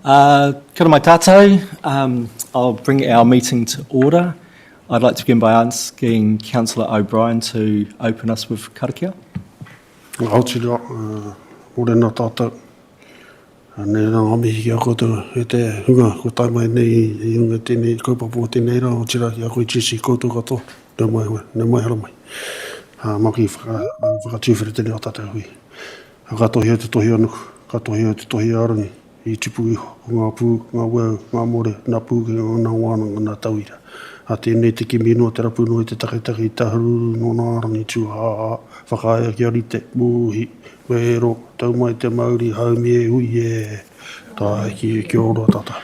Kia mai tātou. I'll bring our meeting to order. I'd like to begin by asking Councillor O'Brien to open us with karakia. Aotira, morena tātou. Nei rā amihi ki a koutou e te hunga ko tai mai nei I hunga tēnei kaupapa tēnei rā o tira ki a koe tisi koutou katoa. Nau mai hara mai. Maki whakatūwhiri tēnei o tātou hui. Katohi o te tohi anu, katohi o te tohi arangi. I tipu iho, ngā pū, ngā wau, ngā more, ngā pū, ngā wānanga, ngā tauira. A tēnei te kimi no te rapu no I te takitaki, tahuru, no nā arangi tū haa, whakaia ki arite, mūhi, wero, tau mai te mauri, haumi e hui e, tā ki ora tata.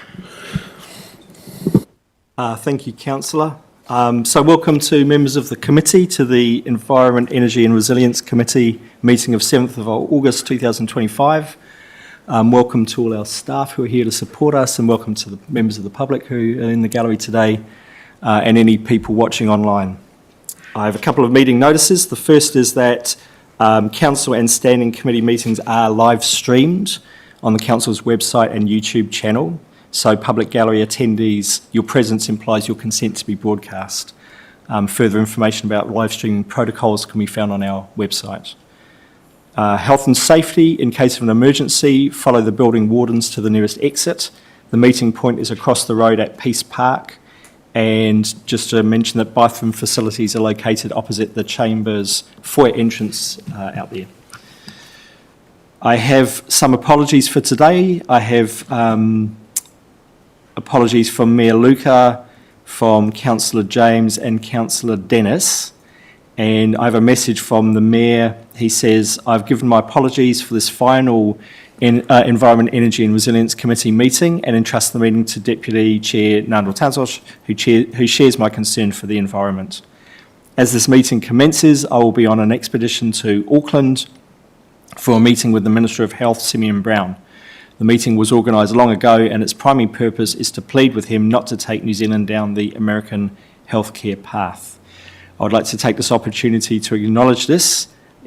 Thank you, Councillor. So welcome to members of the committee to the Environment, Energy and Resilience Committee meeting of 7th of August 2025. Welcome to all our staff who are here to support us, and welcome to the members of the public who are in the gallery today and any people watching online. I have a couple of meeting notices. The first is that Council and Standing Committee meetings are live streamed on the Council's website and YouTube channel. So public gallery attendees, your presence implies your consent to be broadcast. Further information about live streaming protocols can be found on our website. Health and safety, in case of an emergency, follow the building wardens to the nearest exit. The meeting point is across the road at Peace Park. And just to mention that bathroom facilities are located opposite the Chamber's foyer entrance out there. I have some apologies for today. I have apologies from Mayor Luca, from Councillor James and Councillor Dennis. And I have a message from the Mayor. He says, I've given my apologies for this final Environment, Energy and Resilience Committee meeting and entrust the meeting to Deputy Chair Nandor Tantos, who shares my concern for the environment. As this meeting commences, I will be on an expedition to Auckland for a meeting with the Minister of Health, Simeon Brown. The meeting was organised long ago and its primary purpose is to plead with him not to take New Zealand down the American healthcare path. I would like to take this opportunity to acknowledge that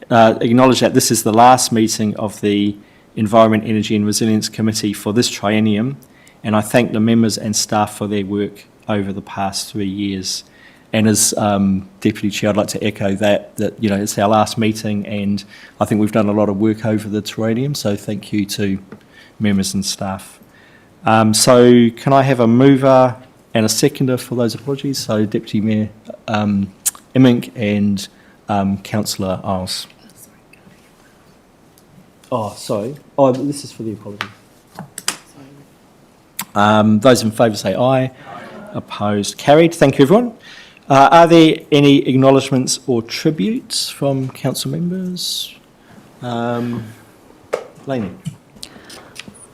this is the last meeting of the Environment, Energy and Resilience Committee for this triennium, and I thank the members and staff for their work over the past 3 years. And as Deputy Chair, I'd like to echo that you know, it's our last meeting, and I think we've done a lot of work over the triennium, so thank you to members and staff. So can I have a mover and a seconder for those apologies? So Deputy Mayor Immink and Councillor Isles. Oh, sorry. Oh, this is for the apology. Those in favour say aye. Opposed, carried. Thank you, everyone. Are there any acknowledgements or tributes from council members? Lainey.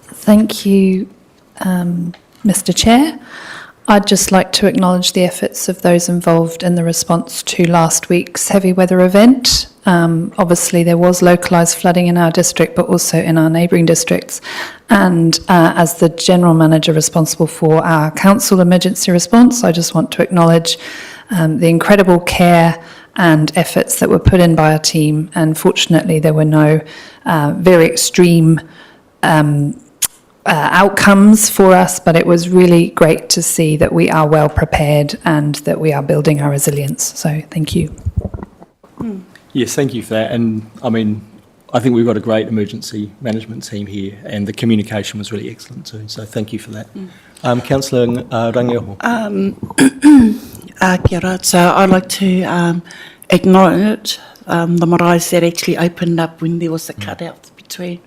Thank you, Mr. Chair. I'd just like to acknowledge the efforts of those involved in the response to last week's heavy weather event. Obviously, there was localised flooding in our district, but also in our neighbouring districts. And as the General Manager responsible for our council emergency response, I just want to acknowledge the incredible care and efforts that were put in by our team. And fortunately, there were no very extreme outcomes for us, but it was really great to see that we are well prepared and that we are building our resilience. So thank you. Yes, thank you for that. And I mean, I think we've got a great emergency management team here, and the communication was really excellent too. So thank you for that. Councillor Rangioho. Kia ora. So I'd like to acknowledge the maraes that actually opened up when there was a cutout between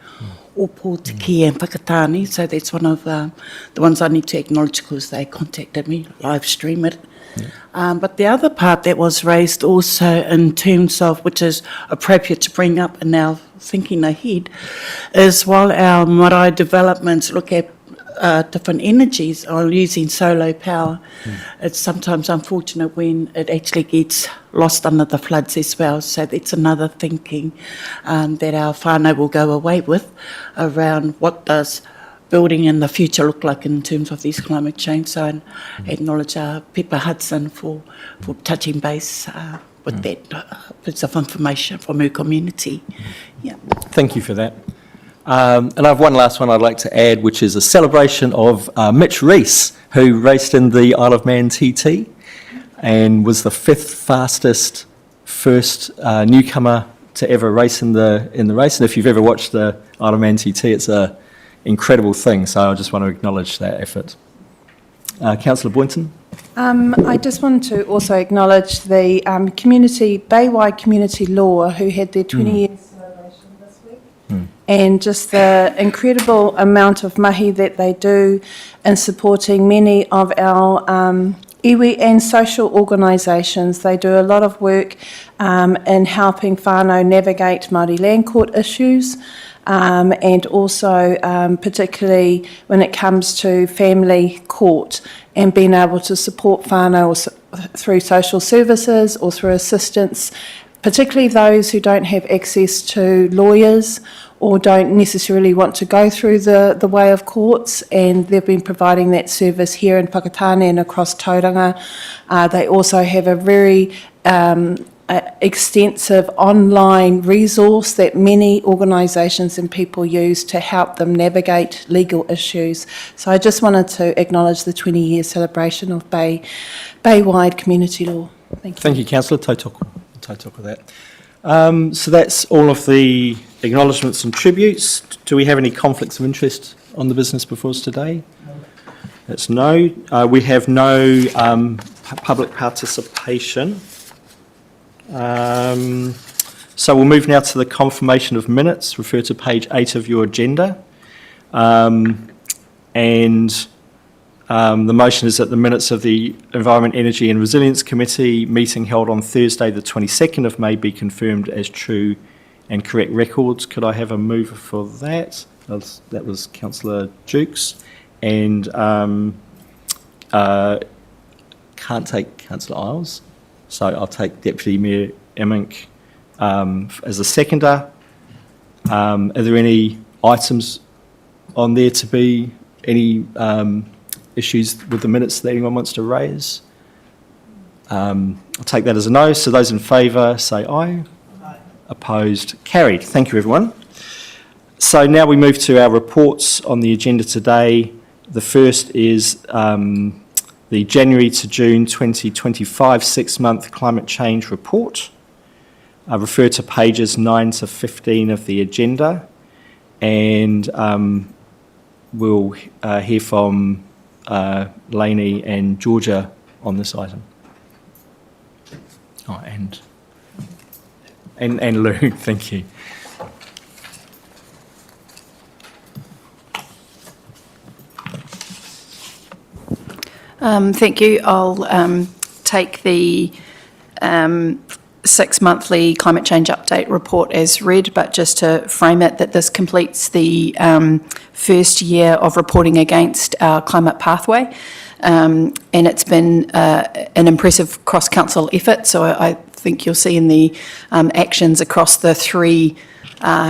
Opo, Tiki and Whakatane. So that's one of the ones I need to acknowledge because they contacted me, live stream it. Yeah. But the other part that was raised also in terms of, which is appropriate to bring up in our thinking ahead, is while our marae developments look at different energies or using solar power, it's sometimes unfortunate when it actually gets lost under the floods as well. So that's another thinking that our whānau will go away with around what does building in the future look like in terms of these climate change. So I acknowledge Pippa Hudson for touching base with that bits of information from her community. Yeah. Thank you for that. And I have one last one I'd like to add, which is a celebration of Mitch Rees, who raced in the Isle of Man TT and was the 5th fastest first newcomer to ever race in the race. And if you've ever watched the Isle of Man TT, it's an incredible thing. So I just want to acknowledge that effort. Councillor Boynton. I just want to also acknowledge the Baywide Community Law, who had their 20 years celebration this week, and just the incredible amount of mahi that they do in supporting many of our iwi and social organisations. They do a lot of work in helping whānau navigate Māori land court issues. And also particularly when it comes to family court and being able to support whānau through social services or through assistance, particularly those who don't have access to lawyers or don't necessarily want to go through the way of courts, and they've been providing that service here in Whakatane and across Tauranga. They also have a very extensive online resource that many organisations and people use to help them navigate legal issues. So I just wanted to acknowledge the 20-year celebration of Baywide Community Law. Thank you. Thank you, Councillor. Tautoko that. So that's all of the acknowledgements and tributes. Do we have any conflicts of interest on the business before us today? No. That's no. We have no public participation. So we'll move now to the confirmation of minutes. Refer to page 8 of your agenda. The motion is that the minutes of the Environment, Energy and Resilience Committee meeting held on Thursday the 22nd of May be confirmed as true and correct records. Could I have a mover for that? That was Councillor Jukes. And can't take Councillor Isles. So I'll take Deputy Mayor Immink as a seconder. Are there any items on there to be any issues with the minutes that anyone wants to raise? I'll take that as a no. So those in favour say aye. Aye. Opposed? Carried. Thank you, everyone. So now we move to our reports on the agenda today. The first is the January to June 2025 6-month climate change report. I refer to pages 9 to 15 of the agenda, and we'll hear from Lainey and Georgia on this item. Oh, and Lou, thank you. Thank you. I'll take the 6-monthly climate change update report as read, but just to frame it, that this completes the first year of reporting against our climate pathway, and it's been an impressive cross-council effort. So I think you'll see in the actions across the 3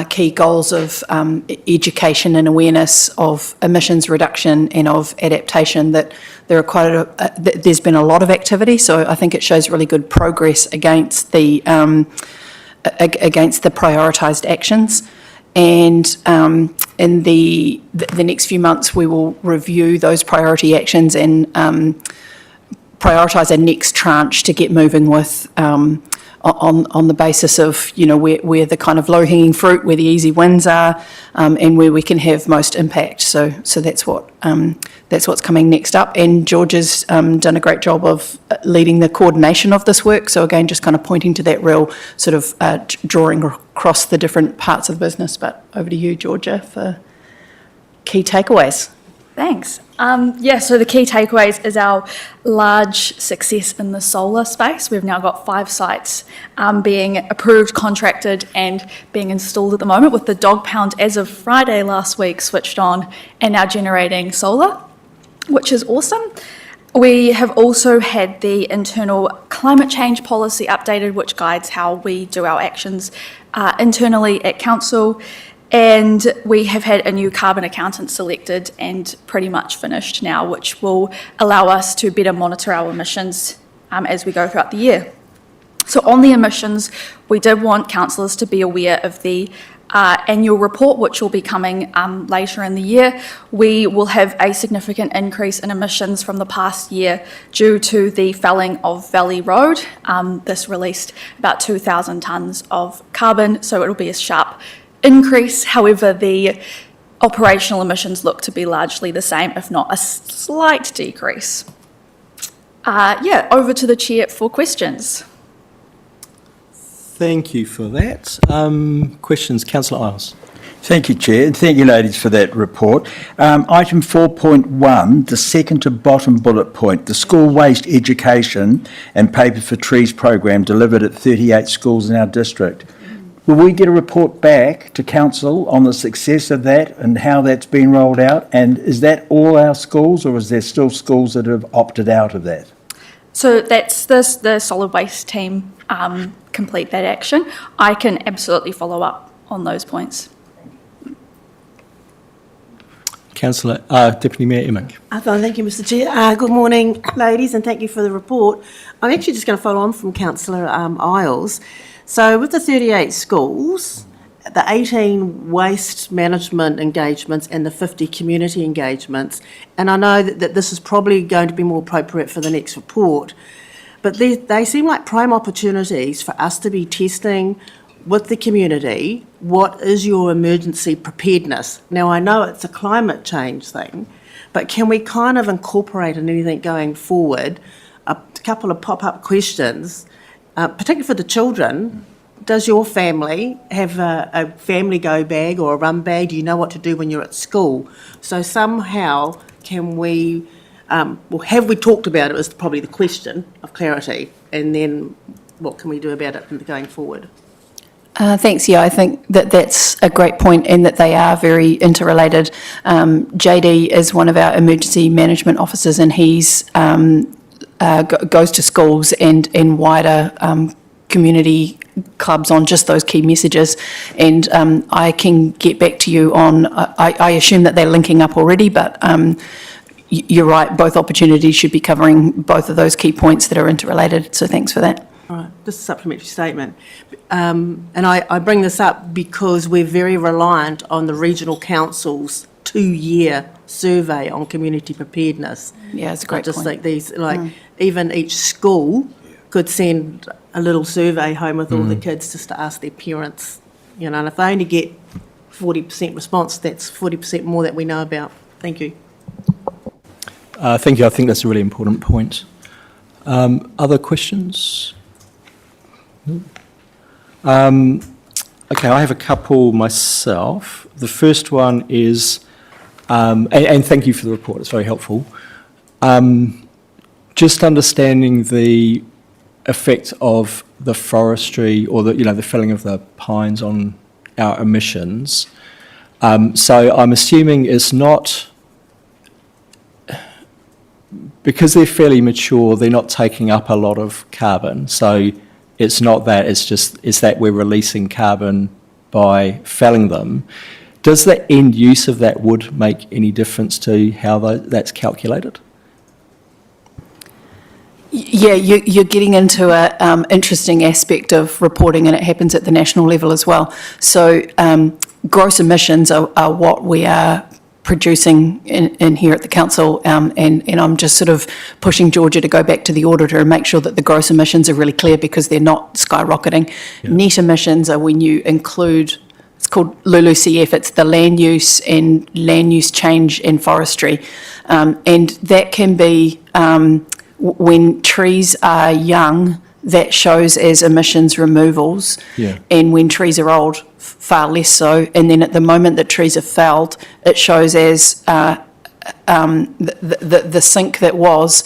key goals of education and awareness, of emissions reduction and of adaptation, that there are there's been a lot of activity. So I think it shows really good progress against the prioritised actions. And in the next few months, we will review those priority actions and prioritise a next tranche to get moving with. On the basis of, you know, where the kind of low-hanging fruit, where the easy wins are, and where we can have most impact. So that's what's coming next up. And George has done a great job of leading the coordination of this work. So again, just kind of pointing to that real sort of drawing across the different parts of the business. But over to you, Georgia, for key takeaways. Thanks. So the key takeaways is our large success in the solar space. We've now got 5 sites being approved, contracted and being installed at the moment, with the dog pound as of Friday last week switched on and now generating solar, which is awesome. We have also had the internal climate change policy updated, which guides how we do our actions internally at council. And we have had a new carbon accountant selected and pretty much finished now, which will allow us to better monitor our emissions as we go throughout the year. So on the emissions, we did want councillors to be aware of the annual report, which will be coming later in the year, we will have a significant increase in emissions from the past year due to the felling of Valley Road. This released about 2,000 tonnes of carbon, so it'll be a sharp increase. However, the operational emissions look to be largely the same, if not a slight decrease. Over to the Chair for questions. Thank you for that. Questions, Councillor Isles. Thank you, Chair, and thank you, ladies, for that report. Item 4.1, the second to bottom bullet point, the school waste education and paper for trees program delivered at 38 schools in our district. Will we get a report back to council on the success of that and how that's been rolled out? And is that all our schools, or is there still schools that have opted out of that? So that's the solid waste team complete that action. I can absolutely follow up on those points. Councillor, Deputy Mayor Emmink. Thank you, Mr Chair. Good morning, ladies, and thank you for the report. I'm actually just going to follow on from Councillor Isles. So with the 38 schools, the 18 waste management engagements and the 50 community engagements, and I know that this is probably going to be more appropriate for the next report, but they seem like prime opportunities for us to be testing with the community what is your emergency preparedness. Now, I know it's a climate change thing, but can we kind of incorporate in anything going forward a couple of pop-up questions, particularly for the children? Does your family have a family go bag or a run bag? Do you know what to do when you're at school? So somehow can we, have we talked about it is probably the question of clarity, and then what can we do about it going forward? Thanks. Yeah, I think that's a great point, and that they are very interrelated. JD is one of our emergency management officers, and he's goes to schools and wider community clubs on just those key messages. And I can get back to you on, I assume that they're linking up already, but you're right, both opportunities should be covering both of those key points that are interrelated. So thanks for that. All right, just a supplementary statement. And I bring this up because we're very reliant on the regional council's 2-year survey on community preparedness. Yeah, it's a great I just point. think these, even each school could send a little survey home with all the kids just to ask their parents, and if they only get 40% response, that's 40% more that we know about. Thank you. Thank you. I think that's a really important point. Other questions? Okay, I have a couple myself. The first one is, and thank you for the report, it's very helpful. Just understanding the effect of the forestry or the felling of the pines on our emissions. So I'm assuming it's not, because they're fairly mature, they're not taking up a lot of carbon. So it's not that, it's that we're releasing carbon by felling them. Does the end use of that wood make any difference to how that's calculated? Yeah, you're getting into an interesting aspect of reporting, and it happens at the national level as well. So gross emissions are what we are producing in here at the council, and I'm just sort of pushing Georgia to go back to the auditor and make sure that the gross emissions are really clear, because they're not skyrocketing. Yeah. Net emissions are when you include, it's called LULUCF, it's the land use and land use change in forestry, and that can be when trees are young, that shows as emissions removals, and when trees are old, far less so. And then at the moment that trees are felled, it shows as the sink that was.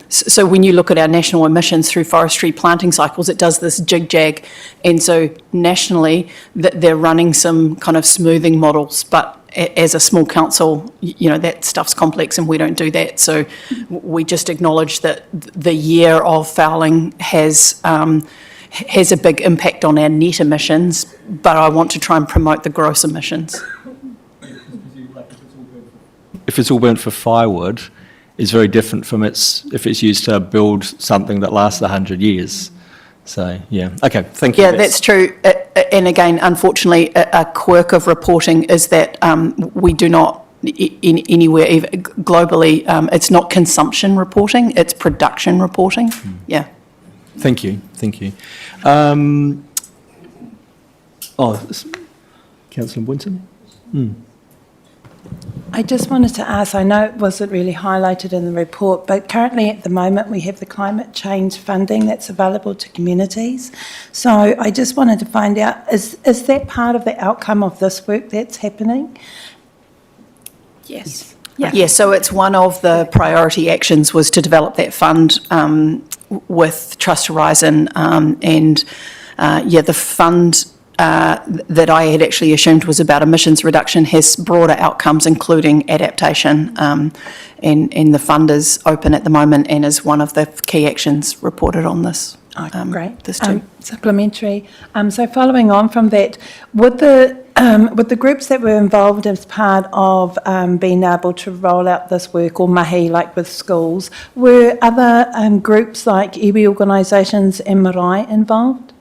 So when you look at our national emissions through forestry planting cycles, it does this jig-jag. And so nationally, they're running some kind of smoothing models, but as a small council, that stuff's complex and we don't do that. So we just acknowledge that the year of fouling has a big impact on our net emissions, but I want to try and promote the gross emissions. If it's all burnt for firewood, it's very different from if it's used to build something that lasts 100 years. So, yeah. Okay, thank you. Yeah, that's true. and again, unfortunately, a quirk of reporting is that we do not, in anywhere, even globally, it's not consumption reporting, it's production reporting. Yeah. Thank you. Councillor Winton? I just wanted to ask, I know it wasn't really highlighted in the report, but currently at the moment we have the climate change funding that's available to communities. So I just wanted to find out, is that part of the outcome of this work that's happening? Yes. Yeah, so it's one of the priority actions was to develop that fund with Trust Horizon, and the fund that I had actually assumed was about emissions reduction has broader outcomes, including adaptation, and the fund is open at the moment and is one of the key actions reported on this. Great. This too. Supplementary. So following on from that, would the groups that were involved as part of being able to roll out this work, or mahi, like with schools, were other groups like iwi organisations and marae involved?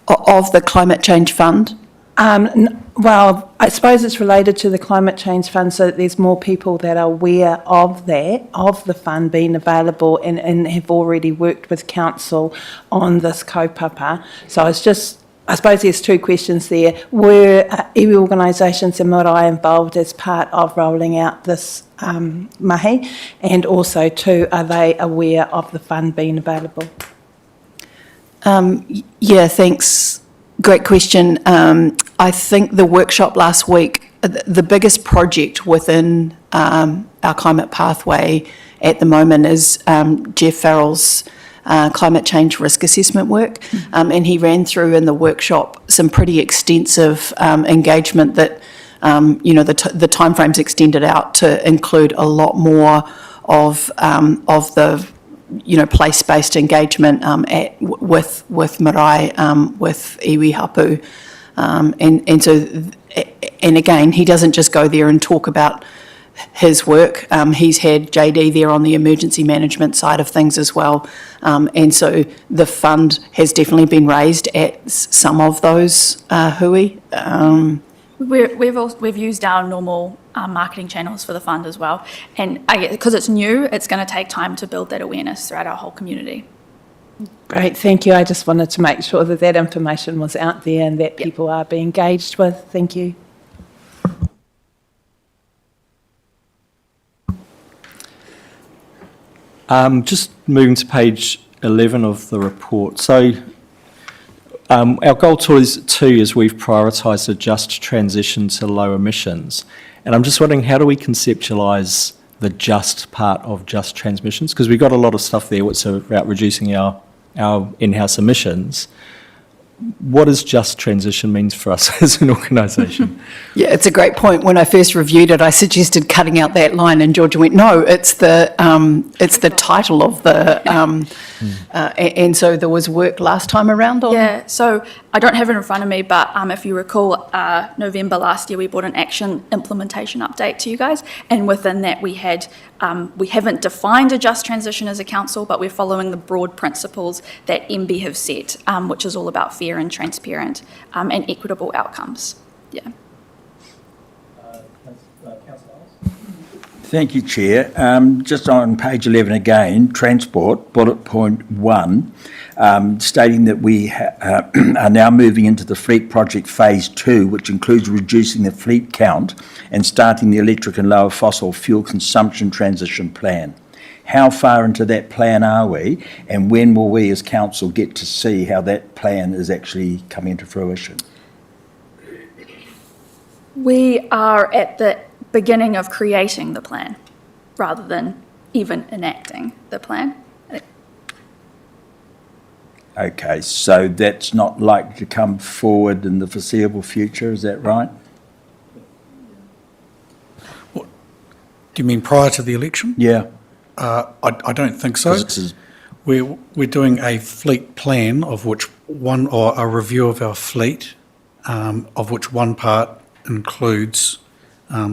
Of the Climate Change Fund? Well, I suppose it's related to the Climate Change Fund, so that there's more people that are aware of that, of the fund being available, and have already worked with council on this kaupapa. So it's just, I suppose there's two questions there. Were iwi organisations and marae involved as part of rolling out this mahi? And also, too, are they aware of the fund being available? Yeah, thanks. Great question. I think the workshop last week, the biggest project within our climate pathway at the moment is Jeff Farrell's climate change risk assessment work, and he ran through in the workshop some pretty extensive engagement that, the timeframes extended out to include a lot more of the place-based engagement with marae, with iwi hapu, and again, he doesn't just go there and talk about his work. He's had JD there on the emergency management side of things as well, and so the fund has definitely been raised at some of those hui. We've used our normal marketing channels for the fund as well, and because it's new, it's going to take time to build that awareness throughout our whole community. Great, thank you. I just wanted to make sure that that information was out there and that people are being engaged with. Thank you. Just moving to page 11 of the report. So our goal too is we've prioritised a just transition to low emissions. And I'm just wondering, how do we conceptualise the just part of just transmissions? Because we've got a lot of stuff there which are about reducing our in-house emissions. What does just transition means for us as an organisation? Yeah, it's a great point. When I first reviewed it, I suggested cutting out that line, and Georgia went, "No, it's the title of the." And so there was work last time around on. Yeah, so I don't have it in front of me, but if you recall, November last year we brought an action implementation update to you guys, and within that we haven't defined a just transition as a council, but we're following the broad principles that MB have set, which is all about fair and transparent and equitable outcomes. Yeah. Thank you, Chair. Just on page 11 again, transport, bullet point 1, stating that we are now moving into the fleet project phase 2, which includes reducing the fleet count and starting the electric and lower fossil fuel consumption transition plan. How far into that plan are we, and when will we as council get to see how that plan is actually coming into fruition? We are at the beginning of creating the plan rather than even enacting the plan. Okay, so that's not likely to come forward in the foreseeable future, is that right? What, do you mean prior to the election? Yeah. I don't think so. We're doing a fleet plan of which one, or a review of our fleet, of which one part includes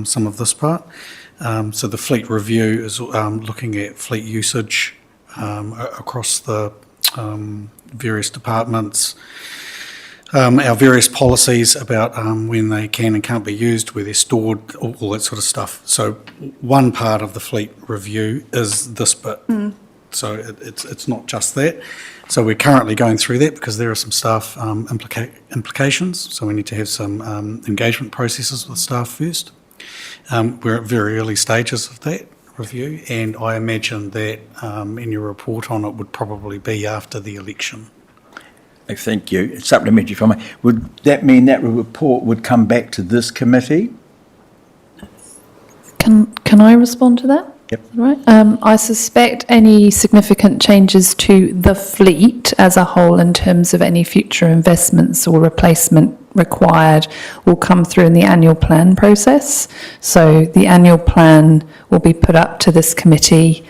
some of this part. So the fleet review is looking at fleet usage across the various departments, our various policies about when they can and can't be used, where they're stored, all that sort of stuff. So one part of the fleet review is this bit. So it's not just that. So we're currently going through that because there are some staff implications. So we need to have some engagement processes with staff first. We're at very early stages of that review, and I imagine that any report on it would probably be after the election. Thank you. Supplementary from me. Would that mean that report would come back to this committee? Can I respond to that? Yep. Right. I suspect any significant changes to the fleet as a whole in terms of any future investments or replacement required will come through in the annual plan process. So the annual plan will be put up to this committee,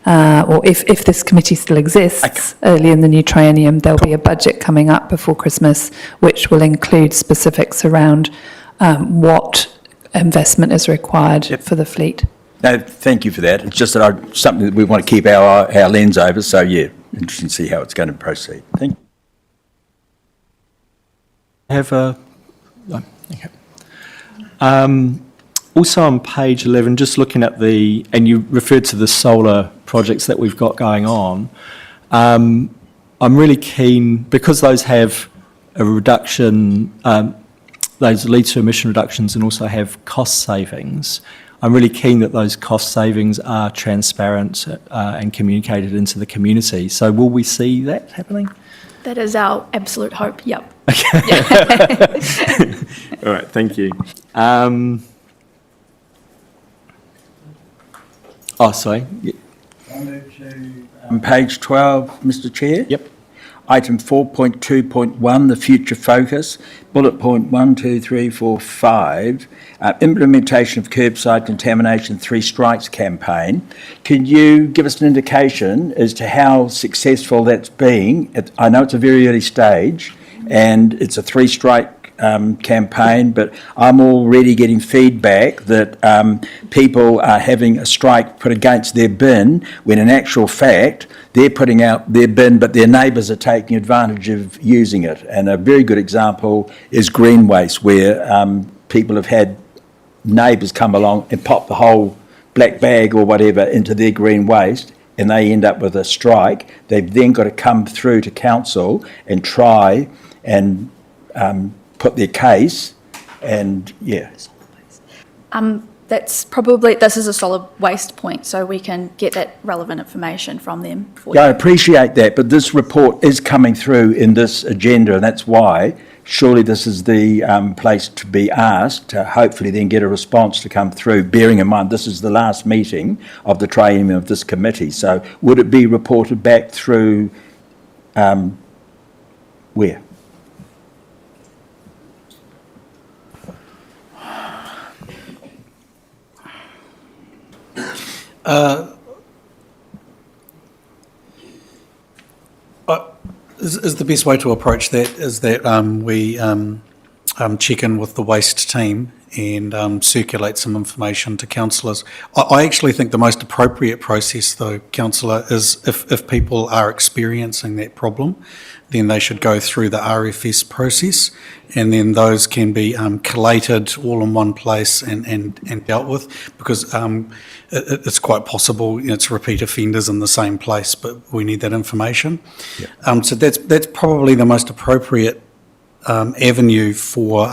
or if this committee still exists, early in the new triennium, there'll be a budget coming up before Christmas, which will include specifics around what investment is required for the fleet. No, thank you for that. It's just that something that we want to keep our lens over. So, yeah, interesting to see how it's going to proceed. Thank you. Have a... No, okay. Also on page 11, just looking at and you referred to the solar projects that we've got going on, I'm really keen, because those have a reduction, those lead to emission reductions and also have cost savings, I'm really keen that those cost savings are transparent and communicated into the community. So will we see that happening? That is our absolute hope, yep. Okay. All right, thank you. Sorry. On page 12, Mr. Chair. Yep. Item 4.2.1, the future focus, bullet point 1, 2, 3, 4, 5, implementation of curbside contamination 3 strikes campaign. Can you give us an indication as to how successful that's been? I know it's a very early stage and it's a 3 strike campaign, but I'm already getting feedback that people are having a strike put against their bin when in actual fact they're putting out their bin but their neighbours are taking advantage of using it. And a very good example is green waste, where people have had neighbours come along and pop the whole black bag or whatever into their green waste and they end up with a strike. They've then got to come through to council and try and put their case, and yeah. This is a solid waste point, so we can get that relevant information from them for Yeah, I you. appreciate that, but this report is coming through in this agenda, and that's why surely this is the place to be asked to hopefully then get a response to come through, bearing in mind this is the last meeting of the triennium of this committee. So would it be reported back through where? Is the best way to approach that is that we check in with the waste team and circulate some information to councillors. I actually think the most appropriate process, though, councillor, is if people are experiencing that problem, then they should go through the RFS process, and then those can be collated all in one place and dealt with, because it's quite possible it's repeat offenders in the same place, but we need that information. Yep. So that's probably the most appropriate avenue for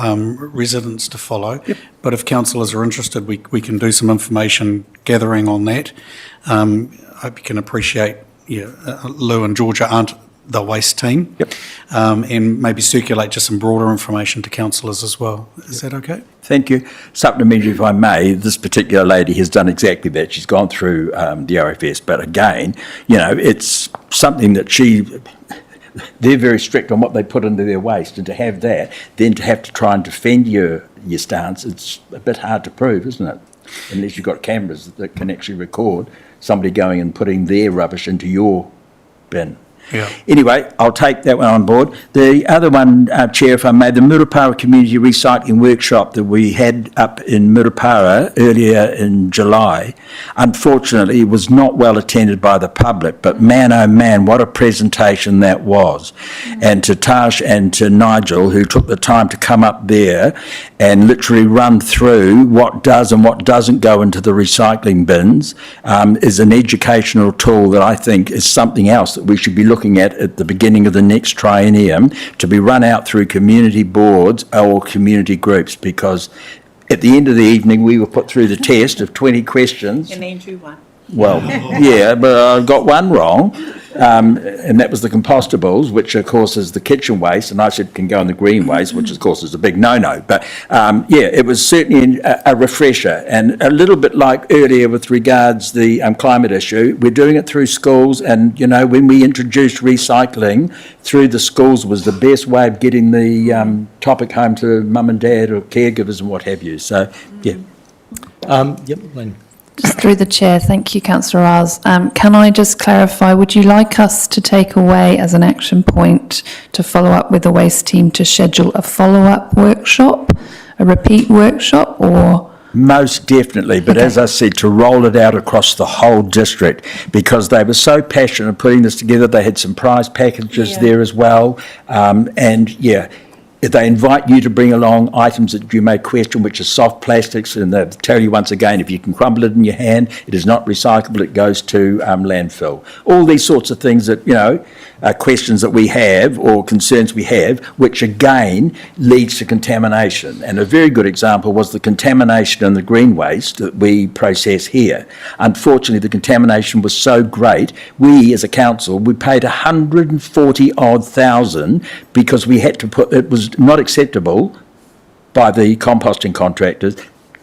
residents to follow. Yep. But if councillors are interested, we can do some information gathering on that. I hope you can appreciate, Lou and Georgia aren't the waste team. Yep. And maybe circulate just some broader information to councillors as well. Is that okay? Thank you. Supplementary, if I may, this particular lady has done exactly that. She's gone through the RFS, but again, it's something that they're very strict on what they put into their waste, and to have that, then to have to try and defend your stance, it's a bit hard to prove, isn't it? Unless you've got cameras that can actually record somebody going and putting their rubbish into your bin. Yeah. Anyway, I'll take that one on board. The other one, Chair, if I may, the Murupara Community Recycling Workshop that we had up in Murupara earlier in July, unfortunately was not well attended by the public, but man, oh man, what a presentation that was. And to Tash and to Nigel, who took the time to come up there and literally run through what does and what doesn't go into the recycling bins, is an educational tool that I think is something else that we should be looking at the beginning of the next triennium, to be run out through community boards or community groups, because at the end of the evening we were put through the test of 20 questions. And Andrew won. Well, yeah, but I got one wrong, and that was the compostables, which of course is the kitchen waste, and I said can go in the green waste, which of course is a big no-no. But yeah, it was certainly a refresher, and a little bit like earlier with regards the climate issue, we're doing it through schools, and you know, when we introduced recycling through the schools was the best way of getting the topic home to mum and dad or caregivers and what have you. So yeah. Yep, Lynn. Just through the chair, thank you, Councillor Riles. Can I just clarify, would you like us to take away as an action point to follow up with the waste team to schedule a follow-up workshop, a repeat workshop, or? Most definitely, but as I said, to roll it out across the whole district, because they were so passionate putting this together. They had some prize packages there as well, and yeah, they invite you to bring along items that you may question, which are soft plastics, and they'll tell you once again, if you can crumble it in your hand, it is not recyclable, it goes to landfill. All these sorts of things that, you know, questions that we have or concerns we have, which again leads to contamination. And a very good example was the contamination in the green waste that we process here. Unfortunately, the contamination was so great, we as a council, we paid 140 odd thousand because we had to put, it was not acceptable by the composting contractors,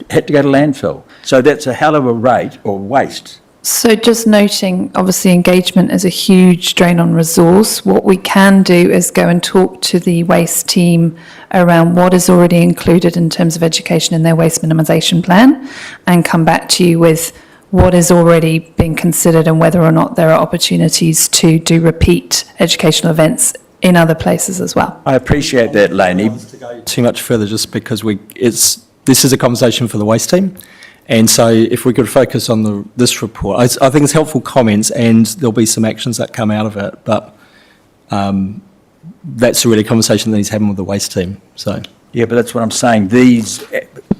had to go to landfill. So that's a hell of a rate or waste. So just noting, obviously engagement is a huge drain on resource. What we can do is go and talk to the waste team around what is already included in terms of education in their waste minimisation plan, and come back to you with what is already being considered and whether or not there are opportunities to do repeat educational events in other places as well. I appreciate that, Lainey. Too much further, just because this is a conversation for the waste team. And so if we could focus on this report, I think it's helpful comments, and there'll be some actions that come out of it, but that's really a conversation that he's having with the waste team. So Yeah, but that's what I'm saying. These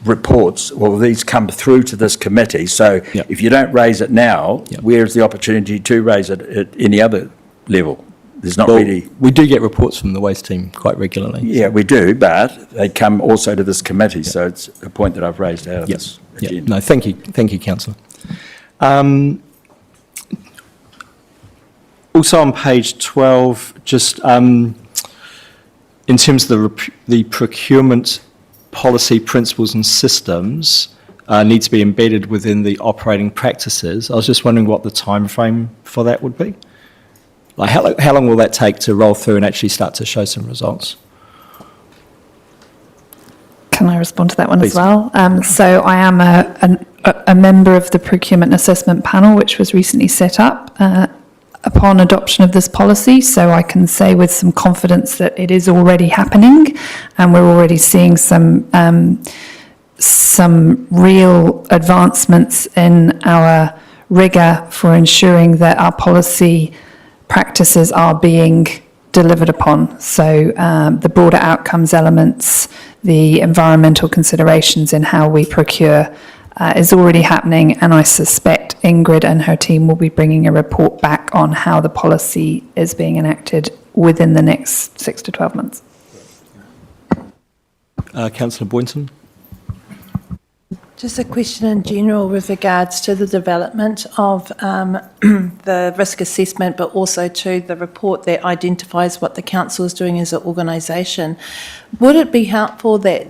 reports, well, these come through to this committee. So Yep. if you don't raise it now, Yep. where's the opportunity to raise it at any other level? There's not well, really. we do get reports from the waste team quite regularly. Yeah, we do, but they come also to this committee. So it's a point that I've raised out of this Yeah. agenda. No, thank you, Councillor. Also on page 12, just in terms of the procurement policy principles and systems need to be embedded within the operating practices. I was just wondering what the time frame for that would be. Like how long will that take to roll through and actually start to show some results? Can I respond to that one Please. as well? So I am a member of the Procurement and Assessment Panel, which was recently set up upon adoption of this policy. So I can say with some confidence that it is already happening, and we're already seeing some real advancements in our rigour for ensuring that our policy practices are being delivered upon. So the broader outcomes elements, the environmental considerations in how we procure is already happening, and I suspect Ingrid and her team will be bringing a report back on how the policy is being enacted within the next 6 to 12 months. Councillor Boynton? Just a question in general with regards to the development of the risk assessment, but also to the report that identifies what the council is doing as an organisation. Would it be helpful that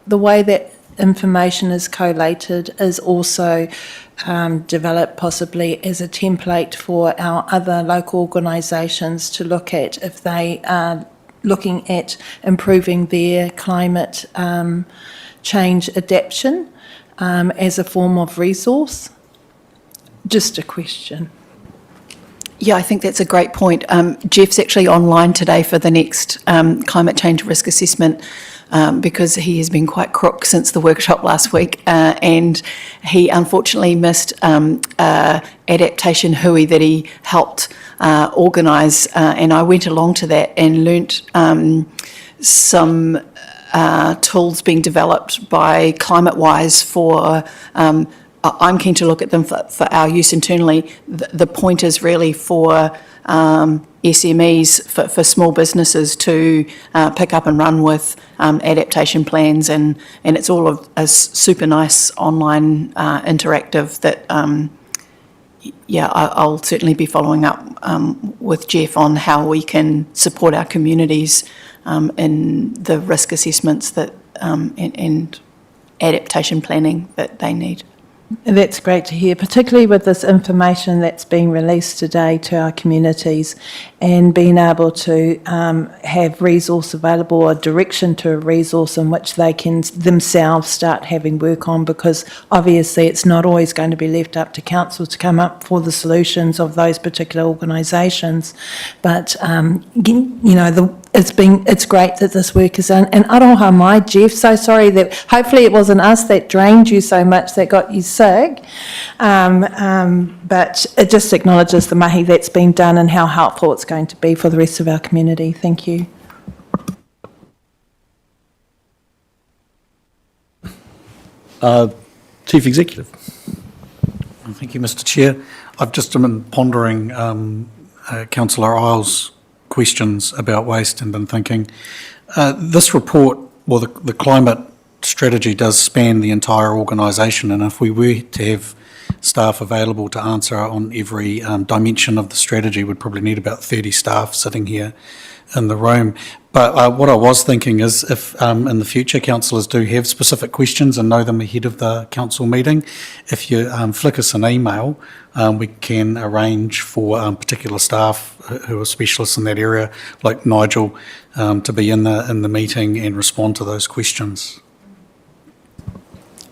the way that information is collated is also developed possibly as a template for our other local organisations to look at if they are looking at improving their climate change adaptation as a form of resource? Just a question. Yeah, I think that's a great point. Jeff's actually online today for the next climate change risk assessment because he has been quite crook since the workshop last week, and he unfortunately missed adaptation hui that he helped organise, and I went along to that and learnt some tools being developed by ClimateWise for I'm keen to look at them for our use internally. The point is really for SMEs, for small businesses to pick up and run with adaptation plans, and it's all of a super nice online interactive that, I'll certainly be following up with Jeff on how we can support our communities in the risk assessments that and adaptation planning that they need. That's great to hear, particularly with this information that's being released today to our communities, and being able to have resource available, or direction to a resource in which they can themselves start having work on, because obviously it's not always going to be left up to council to come up for the solutions of those particular organisations. But, it's great that this work is done. And aroha mai, Jeff, so sorry that hopefully it wasn't us that drained you so much that got you sick. But it just acknowledges the mahi that's been done and how helpful it's going to be for the rest of our community. Thank you. Chief Executive. Thank you, Mr Chair. I've just been pondering Councillor Isles' questions about waste and been thinking, this report, well, the climate strategy does span the entire organisation, and if we were to have staff available to answer on every dimension of the strategy, we'd probably need about 30 staff sitting here in the room. But what I was thinking is if in the future councillors do have specific questions and know them ahead of the council meeting, if you flick us an email, we can arrange for particular staff who are specialists in that area, like Nigel, to be in the meeting and respond to those questions.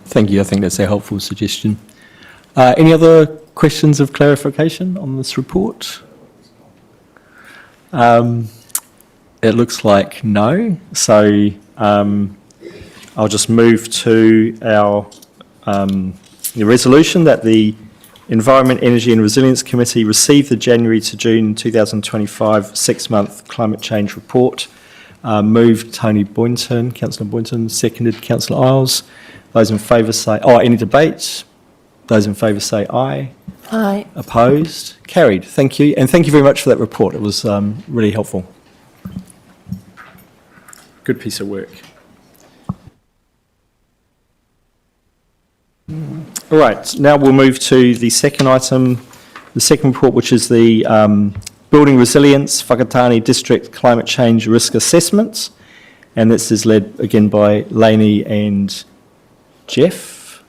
Thank you. I think that's a helpful suggestion. Any other questions of clarification on this report? It looks like no. So I'll just move to our the resolution that the Environment, Energy and Resilience Committee receive the January to June 2025 6-month climate change report. Moved Tony Boynton, Councillor Boynton, seconded Councillor Isles. Those in favour say, any debate? Those in favour say aye. Aye. Opposed? Carried. Thank you. And thank you very much for that report. It was really helpful. Good piece of work. All right, now we'll move to the second item, the second report, which is the Building Resilience Whakatane District Climate Change Risk Assessment. And this is led again by Lainey and Jeff,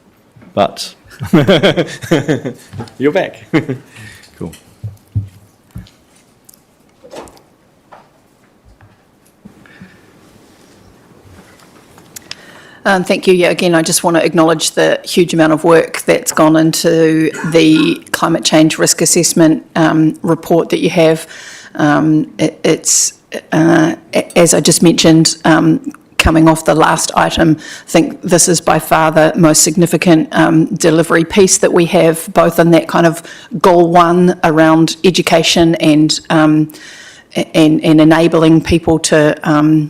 but you're back. Cool. Thank you. Yeah, again, I just want to acknowledge the huge amount of work that's gone into the climate change risk assessment report that you have. It's, as I just mentioned, coming off the last item, I think this is by far the most significant delivery piece that we have, both in that kind of goal one around education and enabling people to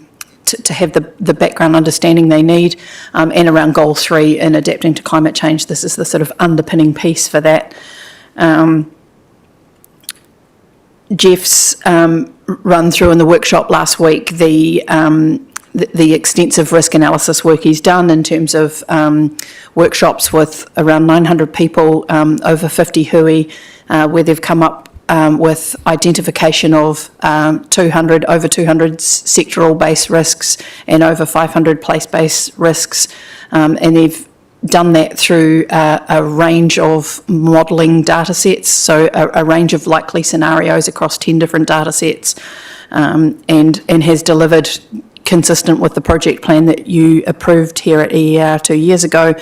have the background understanding they need, and around goal 3 in adapting to climate change. This is the sort of underpinning piece for that. Jeff's run through in the workshop last week the extensive risk analysis work he's done in terms of workshops with around 900 people, over 50 hui, where they've come up with identification of over 200 sectoral-based risks and over 500 place-based risks, and they've done that through a range of modelling data sets, so a range of likely scenarios across 10 different data sets, and has delivered, consistent with the project plan that you approved here at EER 2 years ago,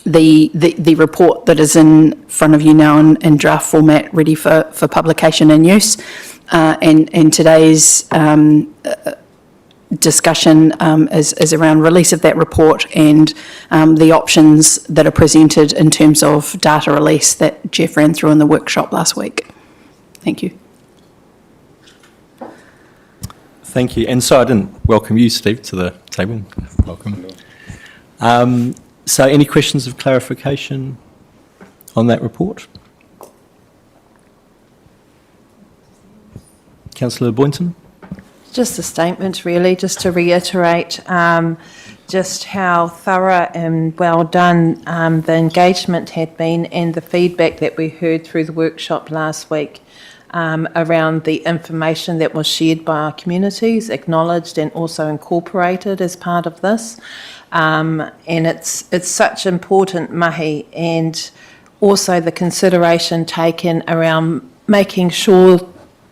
the report that is in front of you now in draft format, ready for publication and use. And today's discussion is around release of that report and the options that are presented in terms of data release that Jeff ran through in the workshop last week. Thank you. Thank you. And so I didn't welcome you, Steve, to the table. Welcome. So any questions of clarification on that report? Councillor Boynton? Just a statement, really, just to reiterate just how thorough and well done the engagement had been and the feedback that we heard through the workshop last week around the information that was shared by our communities, acknowledged and also incorporated as part of this. And it's such important mahi, and also the consideration taken around making sure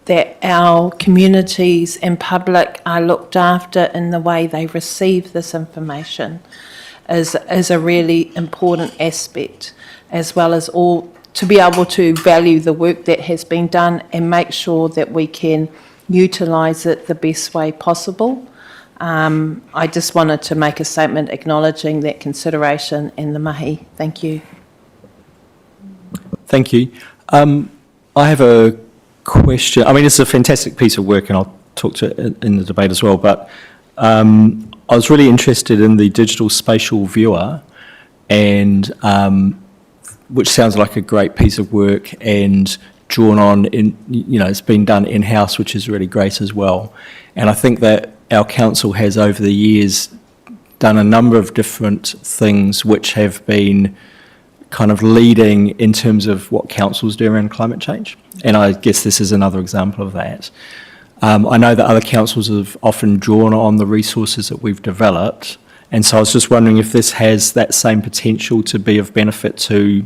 that our communities and public are looked after in the way they receive this information is a really important aspect, as well as all to be able to value the work that has been done and make sure that we can utilise it the best way possible. I just wanted to make a statement acknowledging that consideration and the mahi. Thank you. Thank you. I have a question. I mean, it's a fantastic piece of work, and I'll talk to it in the debate as well, but I was really interested in the digital spatial viewer, and which sounds like a great piece of work and drawn on in, you know, it's been done in-house, which is really great as well. And I think that our council has over the years done a number of different things which have been kind of leading in terms of what councils do around climate change. And I guess this is another example of that. I know that other councils have often drawn on the resources that we've developed. And so I was just wondering if this has that same potential to be of benefit to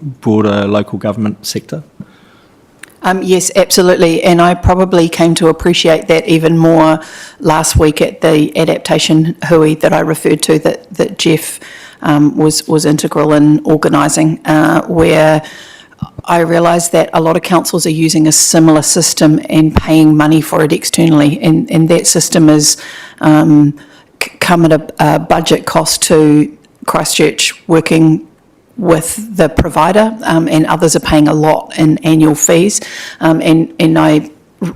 broader local government sector? Yes, absolutely. And I probably came to appreciate that even more last week at the adaptation hui that I referred to that Jeff was integral in organising, where I realised that a lot of councils are using a similar system and paying money for it externally. And that system is come at a budget cost to Christchurch working with the provider, and others are paying a lot in annual fees. And I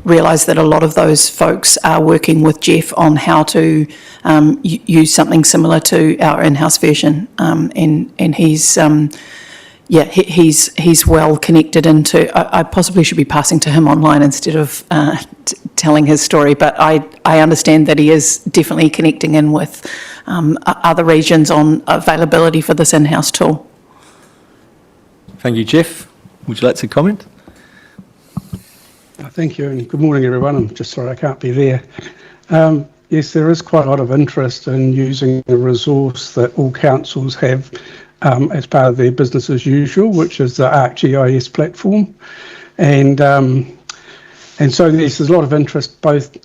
realise that a lot of those folks are working with Jeff on how to use something similar to our in-house version. And he's he's well connected into. I possibly should be passing to him online instead of telling his story, but I understand that he is definitely connecting in with other regions on availability for this in-house tool. Thank you, Jeff. Would you like to comment? Thank you, and good morning, everyone. I'm just sorry I can't be there. Yes, there is quite a lot of interest in using the resource that all councils have as part of their business as usual, which is the ArcGIS platform. And so there's a lot of interest both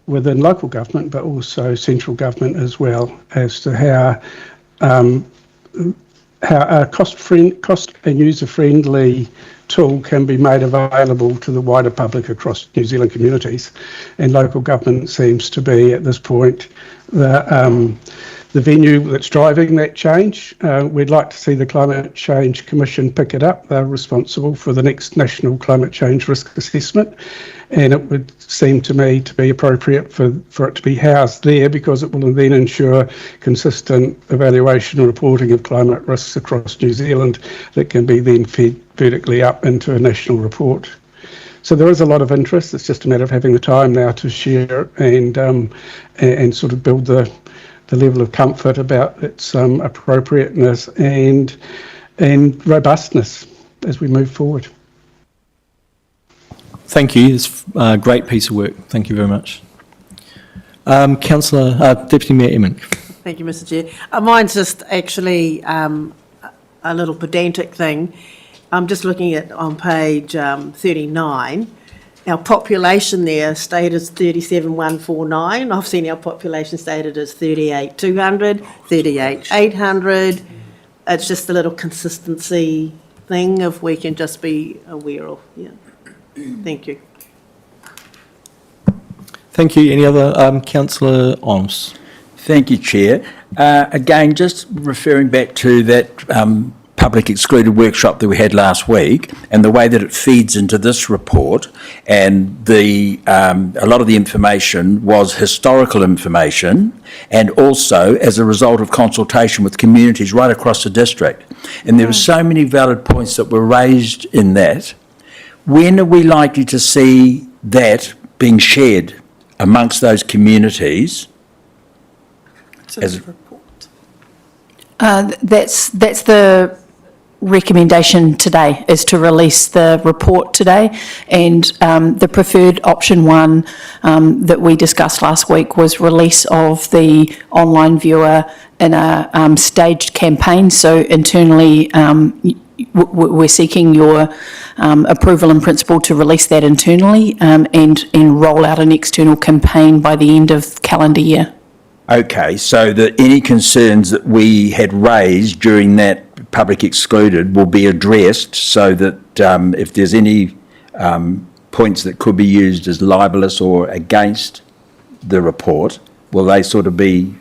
within local government, but also central government as well, as to how a cost and user-friendly tool can be made available to the wider public across New Zealand communities. And local government seems to be, at this point, the venue that's driving that change. We'd like to see the Climate Change Commission pick it up. They're responsible for the next National Climate Change Risk Assessment, and it would seem to me to be appropriate for it to be housed there, because it will then ensure consistent evaluation and reporting of climate risks across New Zealand that can be then fed vertically up into a national report. So there is a lot of interest. It's just a matter of having the time now to share and sort of build the level of comfort about its appropriateness and robustness as we move forward. Thank you. It's a great piece of work. Thank you very much. Councillor, Deputy Mayor Emmink. Thank you, Mr. Chair. Mine's just actually a little pedantic thing. I'm just looking at on page 39. Our population there stated as 37,149. I've seen our population stated as 38,200, 38,800, it's just a little consistency thing if we can just be aware of, yeah. Thank you. Thank you. Any other, Councillor Ons? Thank you, Chair. Again, just referring back to that public excluded workshop that we had last week and the way that it feeds into this report, and a lot of the information was historical information and also as a result of consultation with communities right across the district. And there were so many valid points that were raised in that. When are we likely to see that being shared amongst those communities? It's a report. That's the recommendation today, is to release the report today, and the preferred option one that we discussed last week was release of the online viewer in a staged campaign. So internally, we're seeking your approval in principle to release that internally and roll out an external campaign by the end of calendar year. Okay, so that any concerns that we had raised during that public excluded will be addressed, so that if there's any points that could be used as libelous or against the report, will they sort of be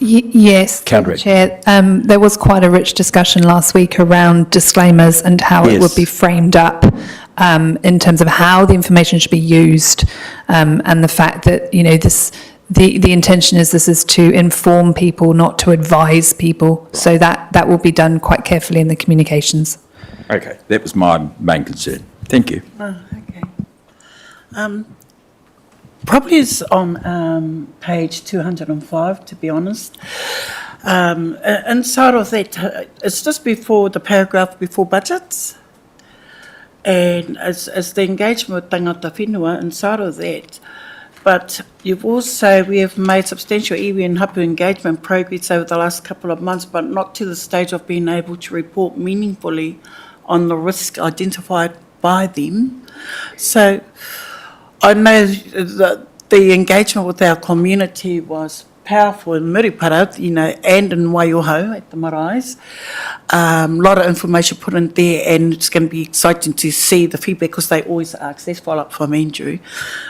Yes, counteracted? Chair. There was quite a rich discussion last week around disclaimers and how it would be framed up in terms of how the information should be used, and the fact that, you know, the intention is this is to inform people, not to advise people. So that will be done quite carefully in the communications. Okay, that was my main concern. Thank you. Oh, okay. Probably is on page 205, to be honest. Inside of that, it's just before the paragraph before budgets. And as the engagement with tangata whenua, inside of that, but we have made substantial iwi and hapu engagement progress over the last couple of months, but not to the stage of being able to report meaningfully on the risk identified by them. So I know that the engagement with our community was powerful in Muripara, you know, and in Waiohau at the Marais. A lot of information put in there, and it's going to be exciting to see the feedback because they always ask. There's follow-up from Andrew.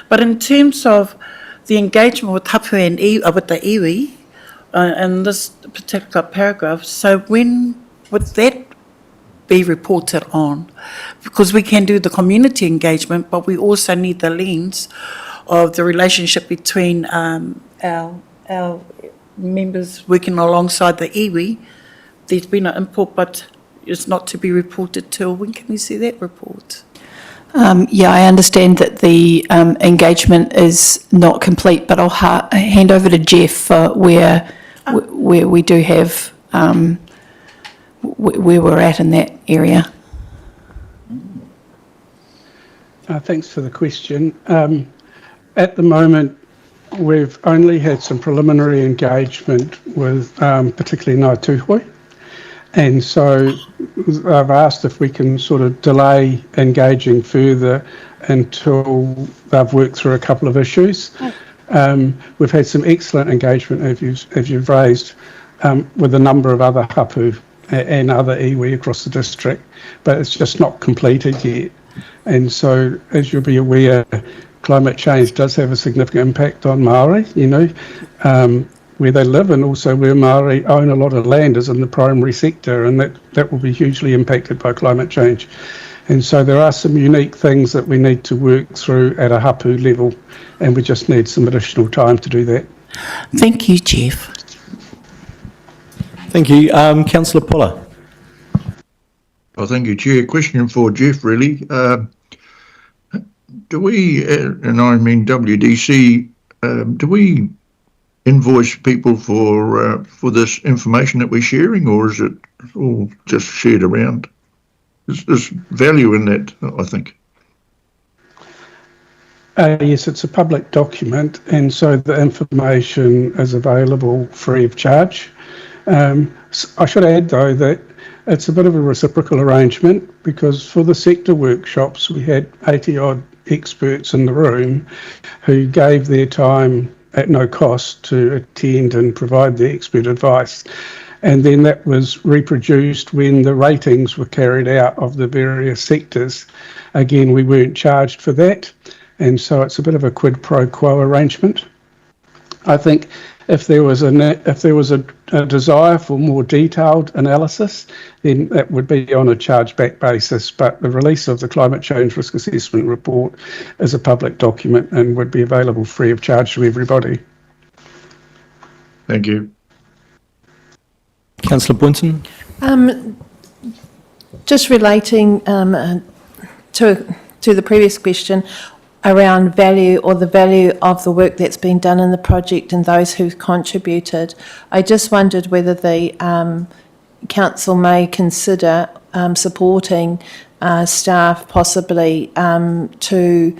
But in terms of the engagement with hapu and with the iwi, in this particular paragraph, so when would that be reported on? Because we can do the community engagement, but we also need the lens of the relationship between our members working alongside the iwi. There's been an input, but it's not to be reported till. When can we see that report? Yeah, I understand that the engagement is not complete, but I'll hand over to Jeff for where we do have, where we're at in that area. Thanks for the question. At the moment, we've only had some preliminary engagement with particularly Ngāi Tūhoe, and so I've asked if we can sort of delay engaging further until they've worked through a couple of issues. We've had some excellent engagement, as you've raised, with a number of other hapu and other iwi across the district, but it's just not completed yet. And so, as you'll be aware, climate change does have a significant impact on Māori, you know, where they live, and also where Māori own a lot of land is in the primary sector, and that will be hugely impacted by climate change. And so there are some unique things that we need to work through at a hapu level, and we just need some additional time to do that. Thank you, Jeff. Thank you. Councillor Puller. Well, thank you, Chair. Question for Jeff, really. Do we, and I mean WDC, do we invoice people for this information that we're sharing, or is it all just shared around? There's value in that, I think. Yes, it's a public document, and so the information is available free of charge. I should add, though, that it's a bit of a reciprocal arrangement, because for the sector workshops we had 80-odd experts in the room who gave their time at no cost to attend and provide the expert advice. and then that was reproduced when the ratings were carried out of the various sectors. Again, we weren't charged for that, and so it's a bit of a quid pro quo arrangement. I think if there was a desire for more detailed analysis, then that would be on a chargeback basis. But the release of the Climate Change Risk Assessment Report is a public document and would be available free of charge to everybody. Thank you. Councillor Boynton? Just relating to the previous question around value, or the value of the work that's been done in the project and those who've contributed, I just wondered whether the council may consider supporting staff possibly to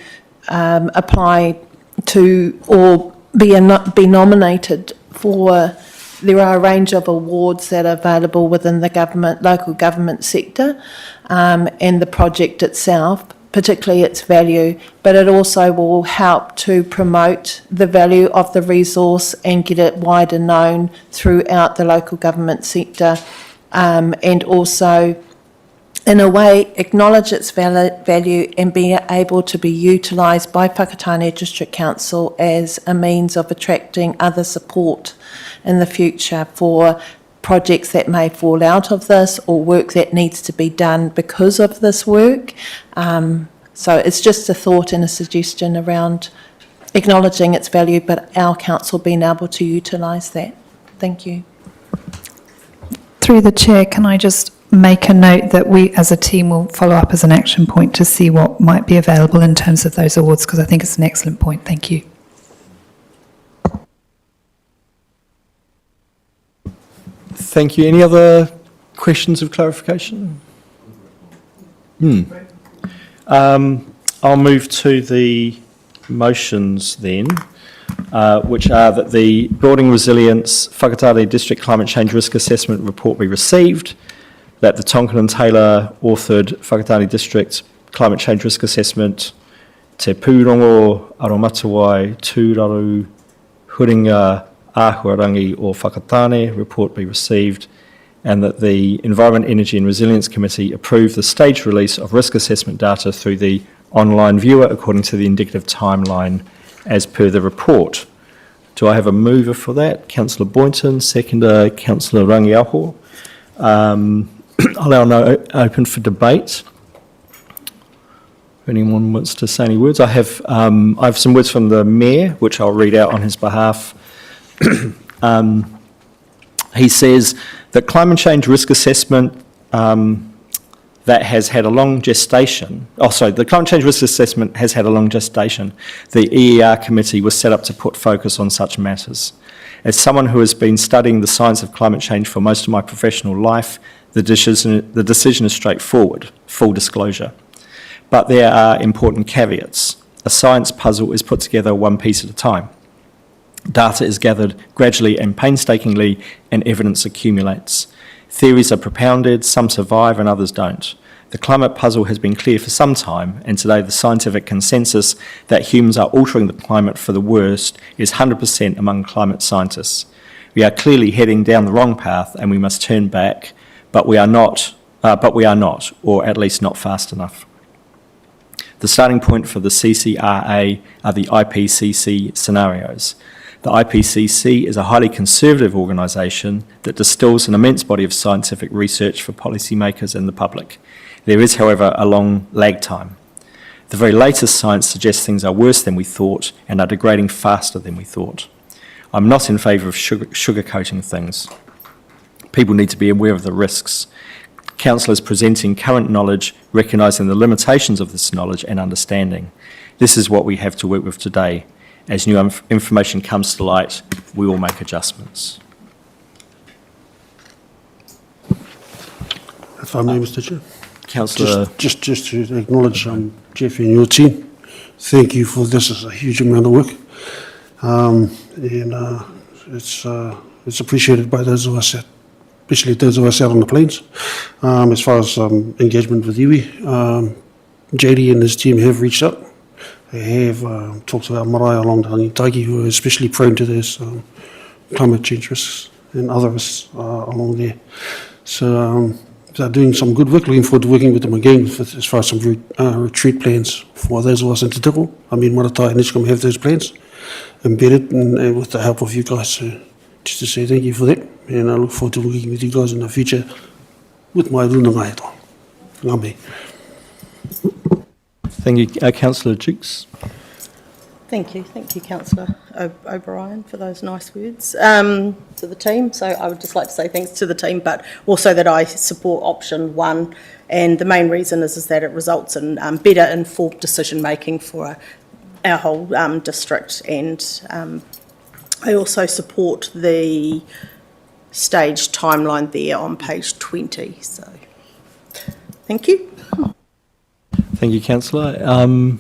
apply to or be nominated for. There are a range of awards that are available within the local government sector, and the project itself, particularly its value, but it also will help to promote the value of the resource and get it wider known throughout the local government sector, and also in a way acknowledge its value and be able to be utilised by Whakatane District Council as a means of attracting other support in the future for projects that may fall out of this or work that needs to be done because of this work. So it's just a thought and a suggestion around acknowledging its value, but our council being able to utilise that. Thank you. Through the chair, can I just make a note that we as a team will follow up as an action point to see what might be available in terms of those awards, because I think it's an excellent point. Thank you. Thank you. Any other questions of clarification? I'll move to the motions then, which are that the Building Resilience Whakatane District Climate Change Risk Assessment Report be received, that the Tonkin and Taylor authored Whakatane District Climate Change Risk Assessment Te Pūrongo Aromatawai Tūraru Huringa Āhuarangi o Whakatane report be received, and that the Environment, Energy and Resilience Committee approve the staged release of risk assessment data through the online viewer according to the indicative timeline as per the report. Do I have a mover for that? Councillor Boynton, seconder Councillor Rangiaho. I'll now open for debate. If anyone wants to say any words, I have some words from the Mayor, which I'll read out on his behalf. He says that climate change risk assessment that has had a long gestation, the climate change risk assessment has had a long gestation. The EER committee was set up to put focus on such matters. As someone who has been studying the science of climate change for most of my professional life, the decision is straightforward, full disclosure. But there are important caveats. A science puzzle is put together one piece at a time. Data is gathered gradually and painstakingly, and evidence accumulates. Theories are propounded, some survive and others don't. The climate puzzle has been clear for some time, and today the scientific consensus that humans are altering the climate for the worst is 100% among climate scientists. We are clearly heading down the wrong path, and we must turn back, but we are not, or at least not fast enough. The starting point for the CCRA are the IPCC scenarios. The IPCC is a highly conservative organisation that distills an immense body of scientific research for policymakers and the public. There is, however, a long lag time. The very latest science suggests things are worse than we thought and are degrading faster than we thought. I'm not in favour of sugarcoating things. People need to be aware of the risks. Council is presenting current knowledge, recognising the limitations of this knowledge and understanding. This is what we have to work with today. As new information comes to light, we will make adjustments. If I may, Mr. Chair. Councillor. Just to acknowledge Jeff and your team. Thank you for this. It's a huge amount of work, and it's appreciated by those of us, especially those of us out on the plains. As far as engagement with iwi, JD and his team have reached out. They have talked to our marae along the Taiki, who are especially prone to this climate change risks, and others along there. So they're doing some good work. Looking forward to working with them again as far as some retreat plans for those of us in Te Tiko. I mean, Maratai and Ishkam have those plans embedded, and with the help of you guys. So just to say thank you for that, and I look forward to working with you guys in the future with my runanga e toa. Ngā me. Thank you, Councillor Jukes. Thank you, Councillor O'Brien, for those nice words to the team. So I would just like to say thanks to the team, but also that I support option 1, and the main reason is that it results in better informed decision making for our whole district, and I also support the stage timeline there on page 20. So thank you. Thank you, Councillor.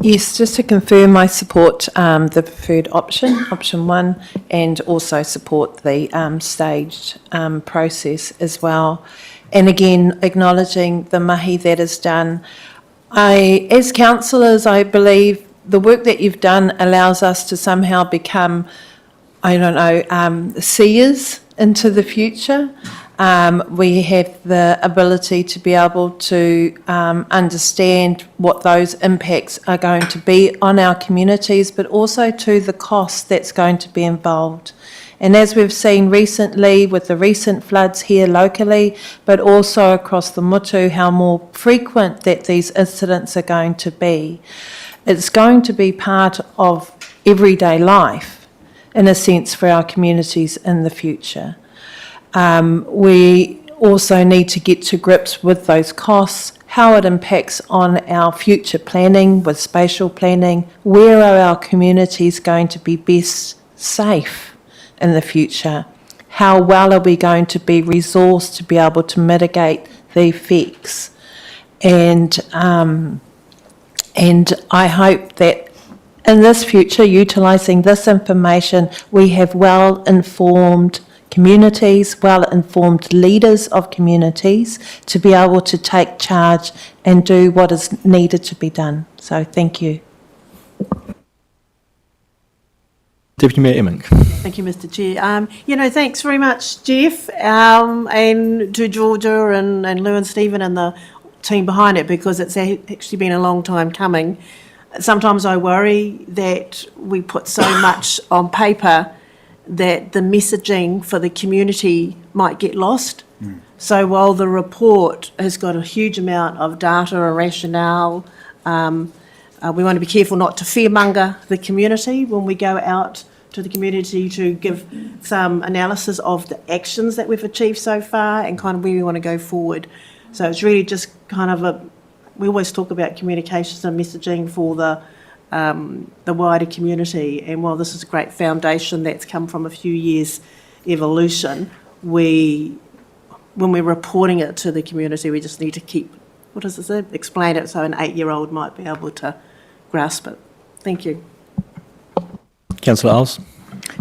Yes, just to confirm, I support the preferred option 1, and also support the staged process as well. And again, acknowledging the mahi that is done. As councillors, I believe the work that you've done allows us to somehow become, seers into the future. We have the ability to be able to understand what those impacts are going to be on our communities, but also to the cost that's going to be involved. And as we've seen recently with the recent floods here locally, but also across the Mutu, how more frequent that these incidents are going to be. It's going to be part of everyday life, in a sense, for our communities in the future. We also need to get to grips with those costs, how it impacts on our future planning with spatial planning. Where are our communities going to be best safe in the future? How well are we going to be resourced to be able to mitigate the effects? And I hope that in this future, utilising this information, we have well-informed communities, well-informed leaders of communities to be able to take charge and do what is needed to be done. So thank you. Deputy Mayor Emmink. Thank you, Mr. Chair. Thanks very much, Jeff, and to Georgia and Lou and Stephen and the team behind it, because it's actually been a long time coming. Sometimes I worry that we put so much on paper that the messaging for the community might get lost. So while the report has got a huge amount of data and rationale, we want to be careful not to fearmonger the community when we go out to the community to give some analysis of the actions that we've achieved so far and kind of where we want to go forward. So it's really just kind of we always talk about communications and messaging for the wider community, and while this is a great foundation that's come from a few years' evolution, when we're reporting it to the community, we just need to explain it so an 8-year-old might be able to grasp it. Thank you. Councillor Isles.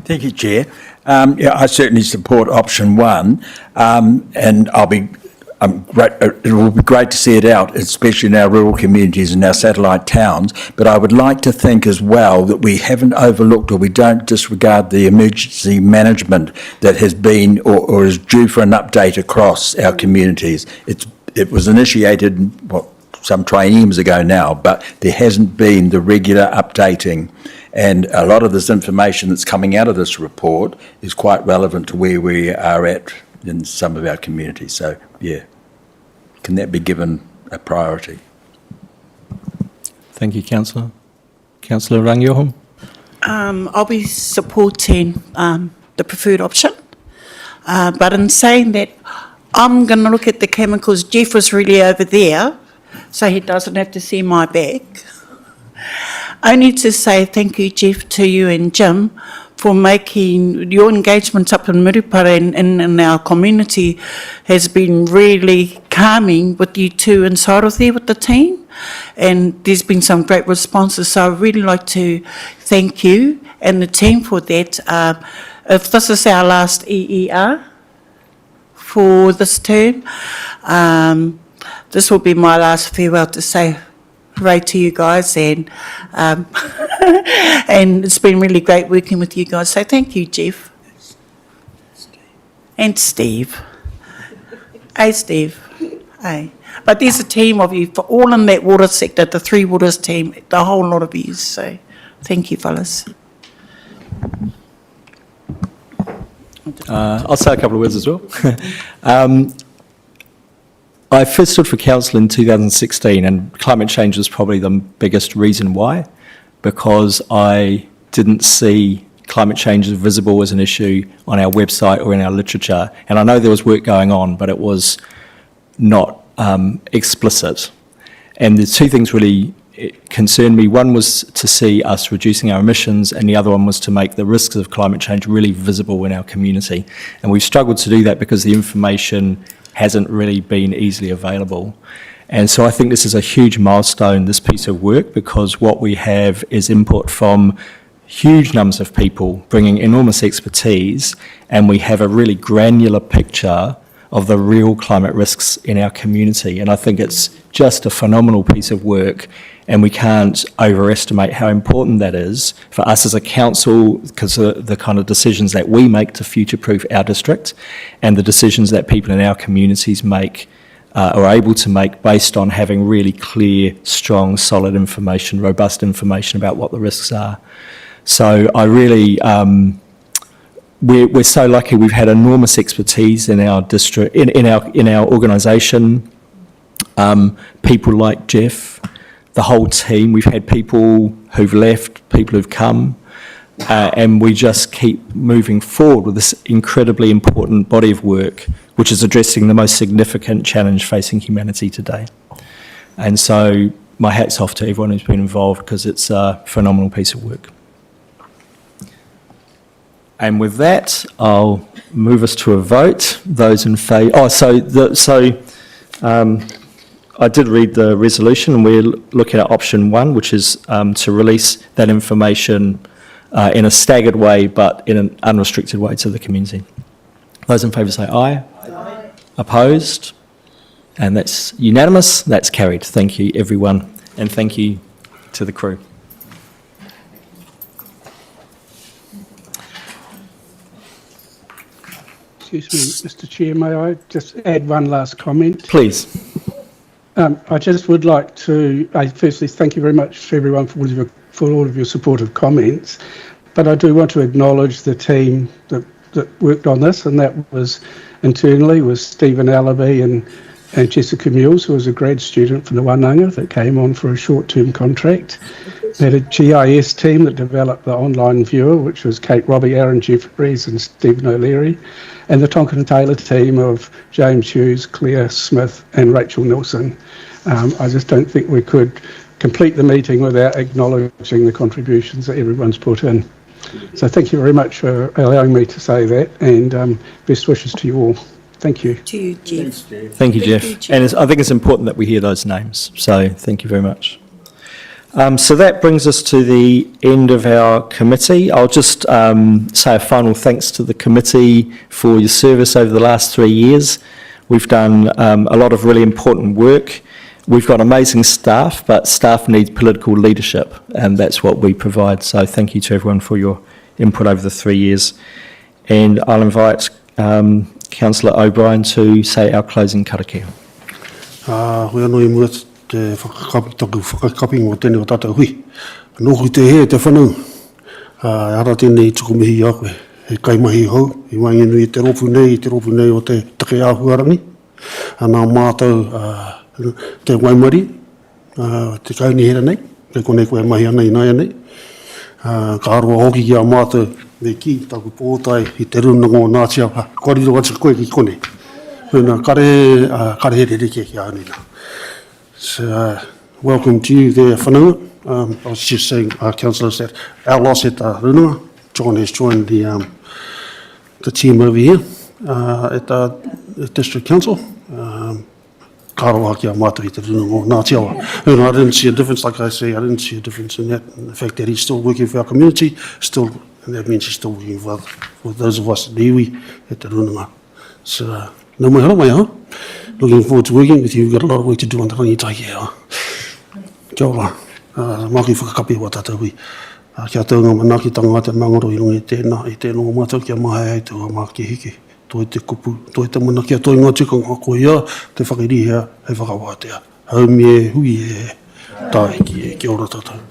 Thank you, Chair. I certainly support option 1, and it will be great to see it out, especially in our rural communities and our satellite towns. But I would like to think as well that we haven't overlooked, or we don't disregard, the emergency management that has been or is due for an update across our communities. It was initiated, some trienniums ago now, but there hasn't been the regular updating. And a lot of this information that's coming out of this report is quite relevant to where we are at in some of our communities. So, yeah, can that be given a priority? Thank you, Councillor. Councillor Rangiohom. I'll be supporting the preferred option. But in saying that, I'm going to look at the chemicals. Jeff was really over there, so he doesn't have to see my back. I need to say thank you, Jeff, to you and Jim for making your engagements up in Murupara and in our community has been really calming with you two inside of there with the team. And there's been some great responses, so I'd really like to thank you and the team for that. If this is our last EER for this term, this will be my last farewell to say hooray to you guys, and and it's been really great working with you guys. So thank you, Jeff. And Steve. Hey, Steve. Hey. But there's a team of you for all in that water sector, the Three Waters team, the whole lot of you. So thank you, fellas. I'll say a couple of words as well. I first stood for council in 2016, and climate change was probably the biggest reason why, because I didn't see climate change as visible as an issue on our website or in our literature. And I know there was work going on, but it was not explicit. And the two things really concerned me. One was to see us reducing our emissions, and the other one was to make the risks of climate change really visible in our community. And we've struggled to do that because the information hasn't really been easily available. And so I think this is a huge milestone, this piece of work, because what we have is input from huge numbers of people bringing enormous expertise, and we have a really granular picture of the real climate risks in our community. And I think it's just a phenomenal piece of work, and we can't overestimate how important that is for us as a council, because the kind of decisions that we make to future-proof our district and the decisions that people in our communities make are able to make based on having really clear, strong, solid information, robust information about what the risks are. So I really, we're so lucky. We've had enormous expertise in our district, in our organisation. People like Jeff, the whole team. We've had people who've left, people who've come, and we just keep moving forward with this incredibly important body of work, which is addressing the most significant challenge facing humanity today. And so my hat's off to everyone who's been involved, because it's a phenomenal piece of work. And with that, I'll move us to a vote. Those in favour. I did read the resolution, and we're looking at option 1, which is to release that information in a staggered way, but in an unrestricted way to the community. Those in favour say aye. Aye. Opposed? And that's unanimous. That's carried. Thank you, everyone, and thank you to the crew. Excuse me, Mr. Chair, may I just add one last comment? Please. I just would like to, firstly, thank you very much to everyone for all of your supportive comments, but I do want to acknowledge the team that worked on this, and that was internally was Stephen Allaby and Jessica Mules, who was a grad student from the Wānanga that came on for a short-term contract. They had a GIS team that developed the online viewer, which was Kate Robbie, Aaron Jeffries and Stephen O'Leary, and the Tonkin Taylor team of James Hughes, Claire Smith and Rachel Nilsson. I just don't think we could complete the meeting without acknowledging the contributions that everyone's put in. So thank you very much for allowing me to say that, and best wishes to you all. Thank you. To you, Jeff. Thank you, Jeff. And I think it's important that we hear those names, so thank you very much. So that brings us to the end of our committee. I'll just say a final thanks to the committee for your service over the last 3 years. We've done a lot of really important work. We've got amazing staff, but staff need political leadership, and that's what we provide. So thank you to everyone for your input over the 3 years. And I'll invite Councillor O'Brien to say our closing karakia. Te whakakapi mo tēnei o tātou hui. Nōku te he te whanau. Ara tēnei tukumihi a koe. He kaimahi hau. I waingenui te ropu nei o te take āhuarangi. Nā mātou te waimari. Te kaunihera nei. Te konei koe mahi ana i nai nei. Ka aroa hoki ki a mātou me ki taku pōtai i te runango Ngāti Awa. Koriro atu koe ki konei. Huna kare here reke ki a nina. So, welcome to you there, Whanua. I was just saying, councillors, that our loss at Runua. John has joined the team over here at the District Council. Karoa ki a mātou I te Runua Ngāti Awa. And I didn't see a difference, like I say, I didn't see a difference in that. In the fact that he's still working for our community, and that means he's still working for those of us at the iwi at the Runua. So, no mai hara mai hau. Looking forward to working with you. We've got a lot of work to do on the rangi taiki here. Kia ora. Maki whakakapi wa tātou hui. Kia taunga manaki tangata mangaro I runga I tēnā. I tēnā o mātou kia mahai ai tū maki hiki. toi te kupu, toi te mana kia toi ngā tika ngā koe ia, te whakirihia, hei whakawātea. Haumi e hui e, tāi ki e, kia ora tātou.